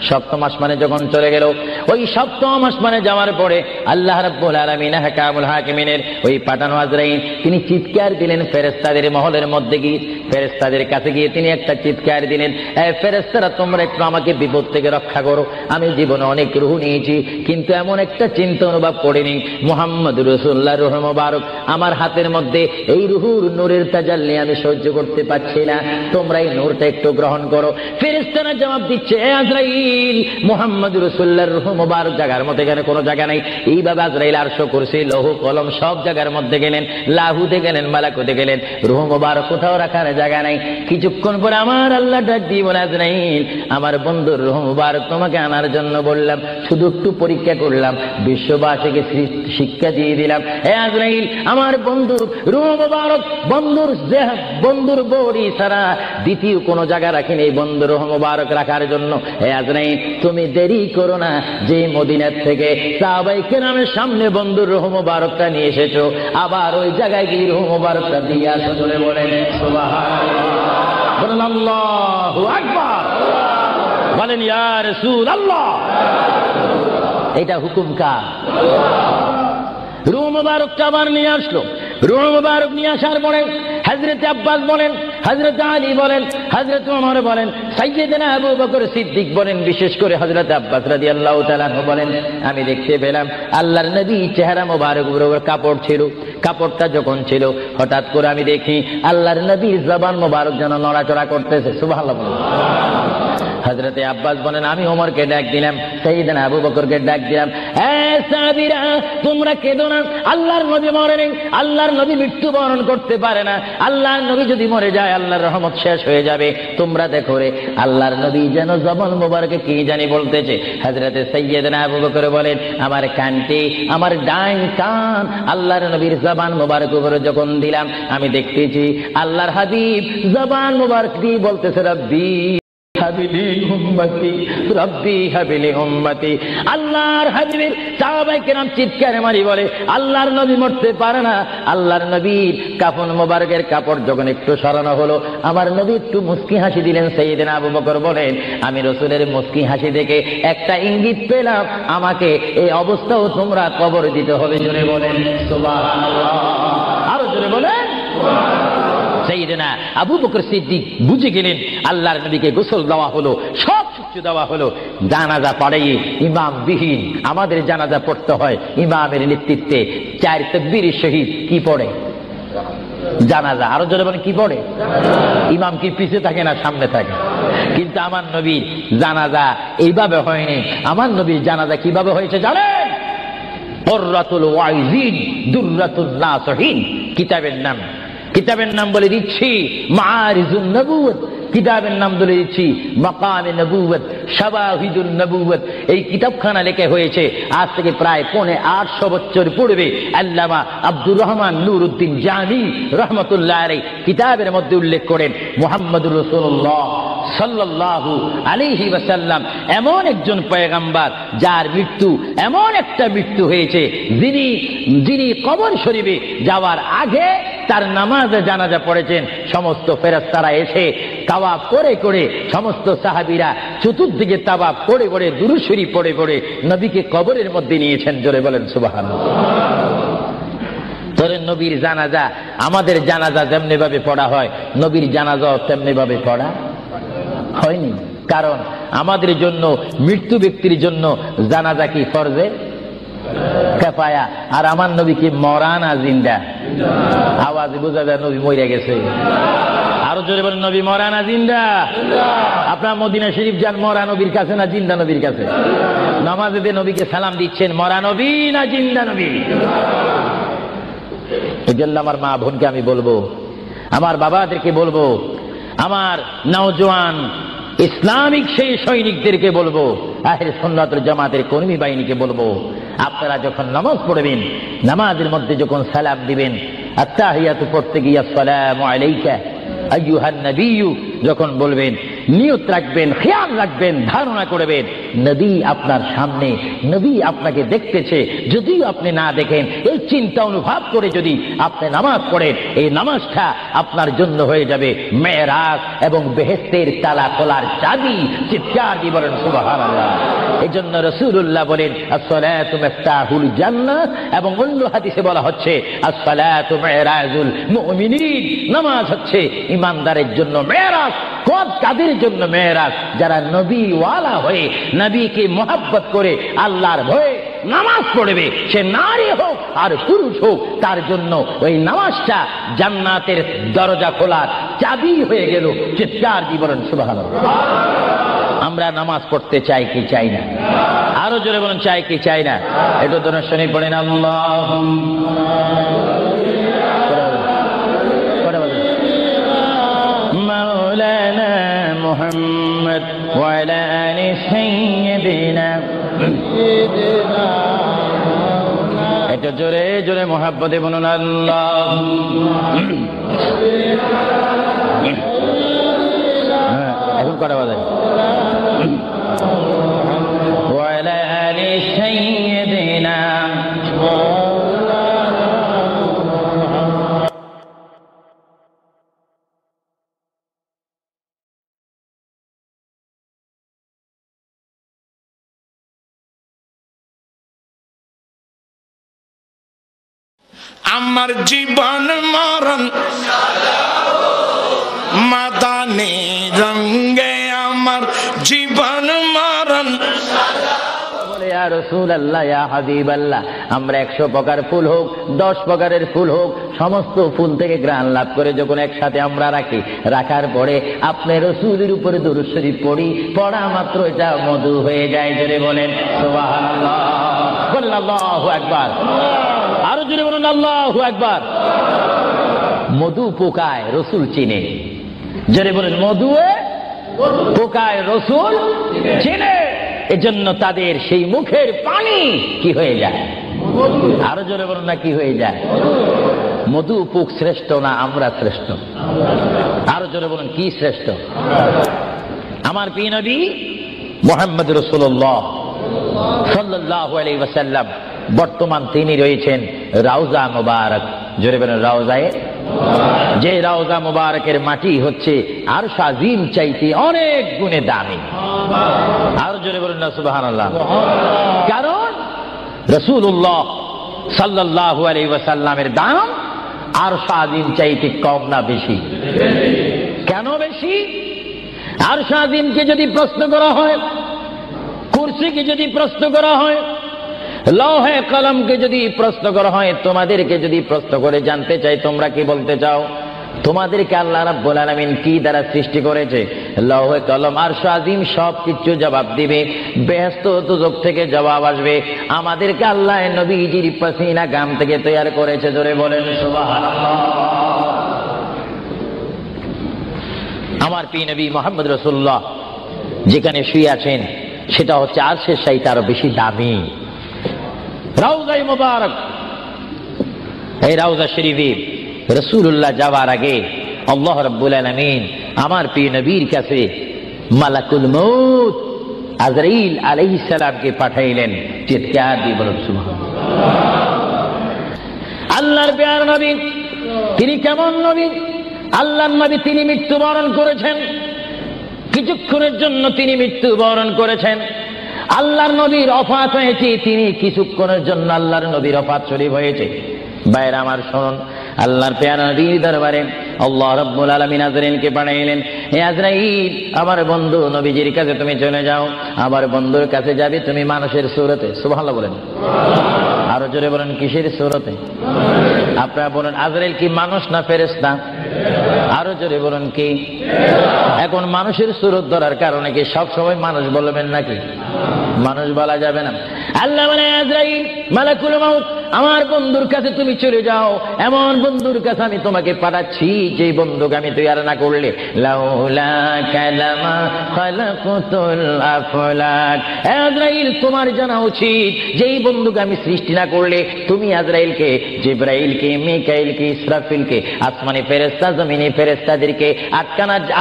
Speaker 1: সপ্তম আসমানে যখন চলে গেল, ওই সপ্তম আসমানে যাওয়ার পরে আল্লাহ রাব্বুল আলামিন হাকামুল হাকিমিনের ওই পাঠানো আজরাইল তিনি চিৎকার দিলেন ফেরেশতাদের মহলের মধ্যে গিয়ে, ফেরেশতাদের কাছে গিয়ে তিনি একটা চিৎকার দিলেন, ফেরেশতারা তোমরা একটু আমাকে বিপদ থেকে রক্ষা করো। আমি জীবনে অনেক রূহ নিয়েছি, কিন্তু এমন একটা চিন্তা অনুভব করিনি মুহাম্মদ রাসূলুল্লাহর রূহ মুবারক আমার হাতের মধ্যে, এই রূহুর নূরের তাজাল্লি আমি সহ্য করতে পারছি না, তোমরা এই নূরটা একটু গ্রহণ করো। ফেরেশতারা জবাব দিচ্ছে, এ আজরাইল, মুহাম্মদ রাসূলুল্লাহর রূহ মুবারক জায়গার মধ্যে এখানে কোনো জায়গা নাই। এইভাবে আজরাইল আরশ, কুরসি, লৌহ কলম সব জায়গার মধ্যে গেলেন, লাহুতে গেলেন, মালাকুতে গেলেন, রূহ মুবারক কোথাও রাখার জায়গা নাই। কিছুক্ষণ পরে আমার আল্লাহ ডাক দিয়ে বলে, আজরাইল, আমার বন্ধুর রূহ মুবারক তোমাকে আনার জন্য বললাম, শুধু একটু পরীক্ষা করলাম, বিশ্ববাসীকে শিক্ষা দিয়ে দিলাম। হে আজরাইল, আমার বন্ধুর রূহ মুবারক বন্ধুর বডি ছাড়া দ্বিতীয় কোনো জায়গা রাখিনি এই বন্ধুর রূহ মুবারক রাখার জন্য। হে আজরাইল, তুমি দেরি করো না, যে মদিনার থেকে সাহাবায়ে কেরামের সামনে বন্ধুর রূহ মুবারকটা নিয়ে এসেছো, আবার ওই জায়গায় গিয়ে রূহ মুবারকটা দিয়ে আসো। চলে বলেন সুবহানাল্লাহ, বলেন আল্লাহু আকবার, বলেন ইয়া রাসূলুল্লাহ। এটা হুকুম কার? রূহ মুবারকটা আবার নিয়ে আসলো। রূহ মুবারক নিয়ে আসার পরে হযরত আব্বাস বলেন, হযরত আলী বলেন, হযরত ওমর বলেন, সাইয়্যিদনা আবু বকর সিদ্দিক বলেন, বিশেষ করে হযরত আব্বাস রাদিয়াল্লাহু তাআলা আনহু বলেন, আমি দেখতে পেলাম আল্লাহর নবী চেহারা মোবারক উপর কাপড় ছিল। কাপড়টা যখন ছিল, হঠাৎ করে আমি দেখি আল্লাহর নবীর জবান মোবারক যেন নড়াচড়া করতেছে। সুবহানাল্লাহ। হযরত আব্বাস বলেন, আমি ওমরকে ডাক দিলাম, সাইয়্যিদনা আবু বকরকে ডাক দিলাম, হে সাহাবীরা, তোমরা কেঁদো না, আল্লাহর নবী মরে নেই, আল্লাহর নবী মৃত্যুবরণ করতে পারে না, আল্লাহর নবী যদি মরে যায় আল্লাহর রহমত শেষ হয়ে যাবে। তোমরা দেখো রে, আল্লাহর নবী যেন জবান মোবারকে কি জানি বলতেছে। হযরত সাইয়্যিদনা আবু বকর বলেন, আমার কানটি, আমার ডান কান আল্লাহর নবীর জবান মোবারক উপরে যখন দিলাম, আমি দেখতেছি আল্লাহর হাবিব জবান মোবারক দিয়ে বলতেছে, রব্বি হাবিলি উম্মতি, রব্বি হাবিলি উম্মতি। আল্লাহর হাবিবের সাহাবায়ে কেরাম চিৎকার মারি বলে, আল্লাহর নবী মরতে পারে না। আল্লাহর নবীর কাফন মোবারকের কাপড় যখন একটু সরানো হলো, আমার নবী একটু মুস্কি হাসি দিলেন। সাইয়্যিদনা আবু বকর বলেন, আমি রাসূলের মুস্কি হাসি দেখে একটা ইঙ্গিত পেলাম, আমাকে এই অবস্থাও তোমরা কবর দিতে হবে। জোরে বলেন সুবহানাল্লাহ, আরো জোরে বলেন সুবহানাল্লাহ। সাইয়্যিদনা আবু বকর সিদ্দিক বুঝে গেলেন, আল্লাহর নবীকে গোসল দেওয়া হলো, সব কিছু দেওয়া হলো, জানাজা পড়াইয়ে ইমাম বিহীন আমাদের জানাজা পড়তে হয় ইমামের নেতৃত্বে। 4 তাকবীর শহীদ কি পড়ে? জানাজা। আরো জোরে বলেন কি পড়ে? ইমাম কি পিছে থাকে না সামনে থাকে? কিন্তু আমার নবীর জানাজা এইভাবে হয়নি। আমার নবীর জানাজা কিভাবে হয়েছে জানেন? কুররাতুল ওয়াইজিন দুররাতুন নাসিহিন কিতাবের নাম বলে দিচ্ছি মাআরিজুন নবুওয়াত, কিতাবের নাম বলে দিচ্ছি মাকামে নবুওয়াত, শাওয়াহিদুন নবুওয়াত। এই কিতাবখানা লেখা হয়েছে আজ থেকে প্রায় 850 বছর পূর্বে। আল্লামা আব্দুর রহমান নুরউদ্দিন জামি রহমাতুল্লাহ আলাইহি কিতাবের মধ্যে উল্লেখ করেন, মুহাম্মদুর রাসূলুল্লাহ সাল্লাল্লাহু আলাইহি ওয়াসাল্লাম এমন একজন পয়গম্বর যার মৃত্যু এমন একটা মৃত্যু হয়েছে, যিনি কবর শরীফে যাওয়ার আগে তার নামাজে জানাজা পড়েছেন। সমস্ত ফেরেশতারা এসে তাওয়াফ করে করে, সমস্ত সাহাবীরা চতুর্দিকে তাওয়াফ করে করে, দুরূদ শরীফ পড়ে পড়ে নবীকে কবরের মধ্যে নিয়েছেন। জোরে বলেন সুবহানাল্লাহ। তোর নবীর জানাজা, আমাদের জানাজা যেমনি ভাবে পড়া হয়, নবীর জানাজাও তেমনি ভাবে পড়া হয়নি। কারণ আমাদের জন্য, মৃত্যু ব্যক্তির জন্য জানাজা কি ফরজে কিফায়া, আর আমার নবী কি মরা না জিন্দা? আওয়াজে বোঝা যায় নবী মরে গেছে। আরো জোরে বলেন, নবী মরা না জিন্দা? আপনার মদিনা শরীফ যান, মরা নবীর কাছে না জিন্দা নবীর কাছে? নামাজে দিয়ে নবীকে সালাম দিচ্ছেন, মরা নবী না জিন্দা নবী? এই জন্য আমার মা বোনকে আমি বলবো, আমার বাবাদেরকে বলবো, আমার নওজোয়ান ইসলামিক সেই সৈনিকদেরকে বলবো, আহলে সুন্নাত ওয়াল জামাতের কর্মী বাহিনীকে বলবো, আপনারা যখন নামাজ পড়বেন, নামাজের মধ্যে যখন সালাম দিবেন, আত্তাহিয়াতু পড়তে গিয়ে আসসালামু আলাইকা আইয়ুহান নবিয়্যু যখন বলবেন, নিয়ত রাখবেন, খেয়াল রাখবেন, ধারণা করবেন নবী আপনার সামনে, নবী আপনাকে দেখতেছে। যদিও আপনি না দেখেন, এই চিন্তা অনুভব করে যদি আপনি নামাজ পড়েন, এই নামাজটা আপনার জন্য হয়ে যাবে মেরাজ এবং বেহেশতের তালা খোলার চাবি। চিৎকার দিয়ে বলেন সুবহানাল্লাহ। এই জন্য রাসূলুল্লাহ বলেন আসসালাতু মিফতাহুল জান্নাহ, এবং অন্য হাদিসে বলা হচ্ছে আসসালাতু মিরাজুল মুমিনিন, নামাজ হচ্ছে ইমানদারের জন্য মেরাজ। কাদের জন্য মেরাজ? যারা নবী ওয়ালা হয়ে, নবীকে মোহাব্বত করে, আল্লাহর ভয়ে নামাজ পড়বে, সে নারী হোক আর পুরুষ হোক, তার জন্য ওই নামাজটা জান্নাতের দরজা খোলার চাবি হয়ে গেল। চিৎকার দিয়ে বলেন সুবহানাল্লাহ। আমরা নামাজ পড়তে চাই কি চাই না? আরো জোরে বলেন, চাই কি চাই না? এটা তো শুনে পড়েন মাওলানা মুহাম্মদ ওয়া আলা আলি সাইয়্যিদিনা। এটা জোরে জোরে মুহাব্বতে বলুন আল্লাহ। এখন কটা বাজে? ওয়া আলা আলি সাইয়্যিদিনা।
Speaker 2: আমার জীবন মরণ মাদানী রঙে, আমার জীবন মরণ।
Speaker 1: ইয়া রাসূলুল্লাহ, ইয়া হাবিবাল্লাহ, আমরা 100 প্রকার ফুল হোক, 10 প্রকারের ফুল হোক, সমস্ত ফুল থেকে ঘ্রাণ লাভ করে যখন একসাথে আমরা রাখি, রাখার পরে আপনি রাসূলের উপরে দরুদ শরীফ পড়ি, পড়া মাত্র এটা মধু হয়ে যায়। জোরে বলেন সুবহানাল্লাহ। বলেন আল্লাহু আকবার। আরো জোরে বলুন আল্লাহু আকবার। মধু পোকায় রসুল চিনে। জোরে বলেন, মধুয়ে পোকায় রসুল চিনে। এজন্য তাদের সেই মুখের পানি কি হয়ে যায়? আরো জোরে বলুন না, কি হয়ে যায়? মধু পোক শ্রেষ্ঠ না আমরা শ্রেষ্ঠ? আরো জোরে বলুন, কি শ্রেষ্ঠ? আমার প্রিয় নবী মুহাম্মদ রাসূলুল্লাহ সাল্লাল্লাহু আলাইহি ওয়াসাল্লাম, বর্তমান তিনি রয়েছেন রাউজা মুবারক। জোরে বলেন রাউজায়ে। যে রাউজা মুবারকের মাটি হচ্ছে আরশ আজিম চাইতে অনেক গুণে দামি। আর জোরে বলেন না সুবহানাল্লাহ। কারণ রাসূলুল্লাহ সাল্লাল্লাহু আলাইহি ওয়াসাল্লামের দাম আরশ আজিম চাইতে কম না বেশি? কেন বেশি? আরশ আজিমকে যদি প্রশ্ন করা হয়, কুরসিকে যদি প্রশ্ন করা হয়, লৌহে কলমকে যদি প্রশ্ন করা হয়, তোমাদেরকে যদি প্রশ্ন করে জানতে চাই তোমরা কি বলতে চাও? তোমাদেরকে আল্লাহ রাব্বুল আলামিন কি দ্বারা সৃষ্টি করেছে? লৌহে কলম আরশ আজিম সব কিছু জবাব দিবে। বেহেশত দুজক থেকে জবাব আসবে। আমাদেরকে আল্লাহ নবীজির পাসিনা গাম থেকে তৈরি করেছে। জোরে বলেন সুবহানাল্লাহ। আমার প্রিয় নবী মুহাম্মদ রাসূলুল্লাহ যেখানে শুয়ে আছেন সেটা হচ্ছে আরশের চাইতে আরো বেশি দামি রাউজায়ে মুবারক। এই রাউজা শরীফে রাসূলুল্লাহ যাওয়ার আগে আল্লাহ রাব্বুল আলামিন আমার প্রিয় নবীর কাছে মালাকুল মউত আজরাইল আলাইহিস সালামকে পাঠাইলেন। চিৎকার দিয়ে বলুন সুবহানাল্লাহ। আল্লাহর প্রিয় নবী তিনি কেমন নবী? আল্লাহর নবী তিনি মৃত্যুবরণ করেছেন, কিছুক্ষণের জন্য তিনি মৃত্যুবরণ করেছেন। আল্লাহর নবীর ওফাত হয়েছে, তিনি কিছুক্ষণের জন্য আল্লাহর নবীর ওফাত শরীফ হয়েছে। বাইরে আমার শুনুন, আল্লাহর পেয়ারা নবীর দরবারে আল্লাহ রাব্বুল আলামিন আজরাইলকে পাঠাইলেন। হে আজরাইল, আমার বন্ধু নবীজির কাছে তুমি চলে যাও। আমার বন্ধুর কাছে যাবে তুমি মানুষের সূরতে। সুবহানাল্লাহ বলেন। আরো জোরে বলেন, কিসের সূরতে? আপনারা বলেন, আজরাইল কি মানুষ না ফেরেশতা? আরো জোরে বলুন কি? এখন মানুষের সুরত ধরার কারণে কি সব সময় মানুষ বলবেন নাকি? মানুষ বলা যাবে না। আল্লাহ বলে, আজরাইল মালাকুল মাউত, আমার বন্ধুর কাছে তুমি চলে যাও, এমন বন্ধুর কাছে আমি তোমাকে পাঠাচ্ছি যে বন্ধুকে আমি তৈরি না করলে লাউলা কালামা খালাকুতুল আফলাক। আজরাইল, তোমার জানা উচিত যেই বন্ধুকে আমি সৃষ্টি না করলে তুমি আজরাইলকে, জিবরাইলকে, মিকাইলকে, ইসরাফিলকে, আসমানি ফেরেশতা, জমিনি ফেরেশতাদেরকে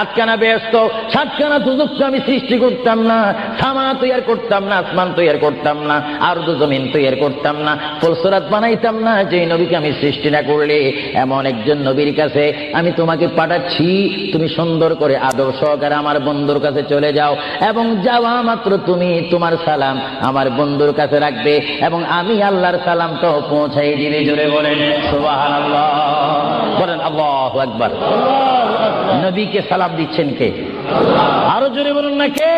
Speaker 1: আটকানা ব্যস্ত সাতখানা দুজককে আমি সৃষ্টি করতাম না, সামা তৈরি করতাম না, আসমান তৈরি করতাম না, আরদ জমিন তৈরি করতাম না, ফুলসরাত বানাইতাম না যে নবীকে আমি সৃষ্টি না করলে। এমন একজন নবীর কাছে আমি তোমাকে পাঠাচ্ছি, তুমি সুন্দর করে আদব সহকারে আমার বন্ধুর কাছে চলে যাও, এবং যাওয়া মাত্র তুমি তোমার সালাম আমার বন্ধুর কাছে রাখবে, এবং আমি আল্লাহর সালাম তো পৌঁছাই দিবে। জোরে বলেন সুবহানাল্লাহ, বলেন আল্লাহু আকবার। নবীকে সালাম দিচ্ছেন কে? আরো জোরে বলুন না কে?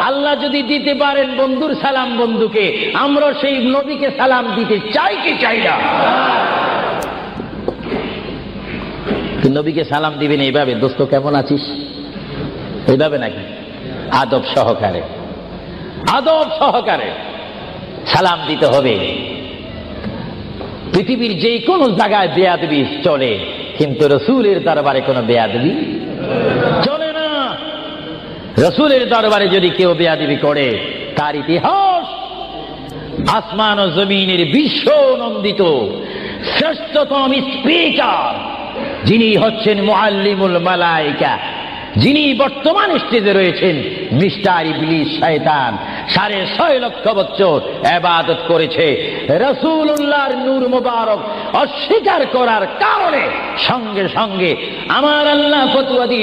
Speaker 1: আল্লাহ যদি দিতে পারেন বন্ধুর সালাম বন্ধুকে, আমরা সেই নবীকে সালাম দিতে চাই কি চাই না? নবীকে সালাম দিবেন এইভাবে, দোস্ত কেমন আছিস, এইভাবে নাকি? আদব সহকারে, আদব সহকারে সালাম দিতে হবে। পৃথিবীর যে কোনো জায়গায় বেয়াদবি চলে, কিন্তু রসুলের দরবারে কোনো বেয়াদবি চলে না। রসুলের দরবারে যদি কেউ বেয়াদবি করে, তার ইতিহাস আসমান ও জমিনের বিশ্ব নন্দিত শ্রেষ্ঠতম স্পিকার, যিনি হচ্ছেন মুআল্লিমুল মালায়েকা, যিনি বর্তমান স্টেজে রয়েছেন, মিস্টার ইবলিস শয়তান 6.5 লক্ষ বছর ইবাদত করেছে। রাসূলুল্লাহর নূর মুবারক অস্বীকার করার কারণে সঙ্গে সঙ্গে আমার আল্লাহ ফতোয়া দিয়ে